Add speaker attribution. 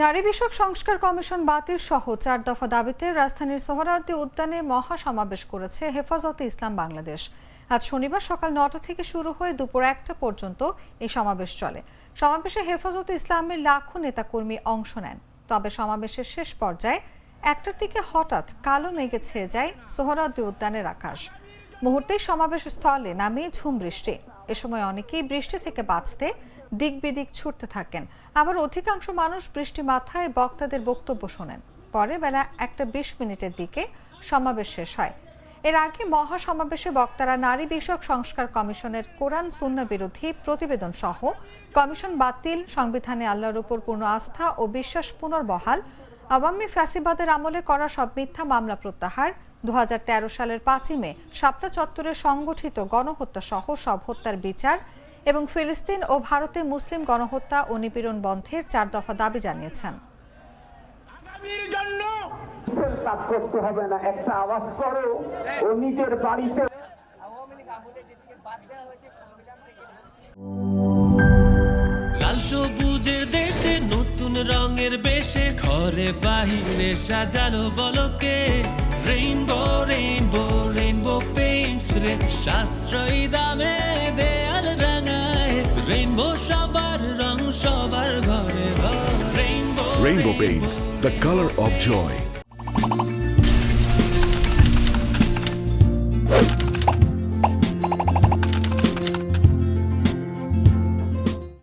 Speaker 1: নারী বিষয়ক সংস্কার কমিশন বাতিল সহ 4 দফা দাবিতে রাজধানীর সোহরাওয়ার্দী উদ্যানে মহা সমাবেশ করেছে হেফাজতে ইসলাম বাংলাদেশ। আজ শনিবার সকাল 9টা থেকে শুরু হয়ে দুপুর 1টা পর্যন্ত এই সমাবেশ চলে। সমাবেশে হেফাজতে ইসলামের লাখো নেতাকর্মী অংশ নেন। তবে সমাবেশের শেষ পর্যায়ে 1টার দিকে হঠাৎ কালো মেঘে ছেয়ে যায় সোহরাওয়ার্দী উদ্যানের আকাশ। মুহূর্তেই সমাবেশ স্থলে নামে ঝুম বৃষ্টি। এ সময় অনেকেই বৃষ্টি থেকে বাঁচতে দিক বিদিক ছুটতে থাকেন। আবার অধিকাংশ মানুষ বৃষ্টি মাথায় বক্তাদের বক্তব্য শোনেন। পরে বেলা 1:20 দিকে সমাবেশ শেষ হয়। এর আগে মহা সমাবেশে বক্তারা নারী বিষয়ক সংস্কার কমিশনের কোরআন সুন্নাহ বিরোধী প্রতিবেদন সহ কমিশন বাতিল, সংবিধানে আল্লাহর উপর পূর্ণ আস্থা ও বিশ্বাস পুনর্বহাল, আওয়ামী ফ্যাসিবাদের আমলে করা সব মিথ্যা মামলা প্রত্যাহার, 2013 সালের 5ই মে শাপলা চত্বরে সংগঠিত গণহত্যা সহ সব হত্যার বিচার এবং ফিলিস্তিন ও ভারতে মুসলিম গণহত্যা ও নিপীড়ন বন্ধের 4 দফা দাবি জানিয়েছেন।
Speaker 2: কাজ করতে হবে না, একটা আওয়াজ করো ও নিজের বাড়িতে।
Speaker 3: লাল সবুজের দেশে নতুন রঙের বেশে ঘরে বাহিরে সাজানো বলকে রেইনবো রেইনবো রেইনবো পেইন্টস রে সাশ্রয়ী দামে দেয়াল রাঙায় রেইনবো সবার রং সবার ঘরে ঘরে rainbow
Speaker 4: Rainbow Paints, the color of joy.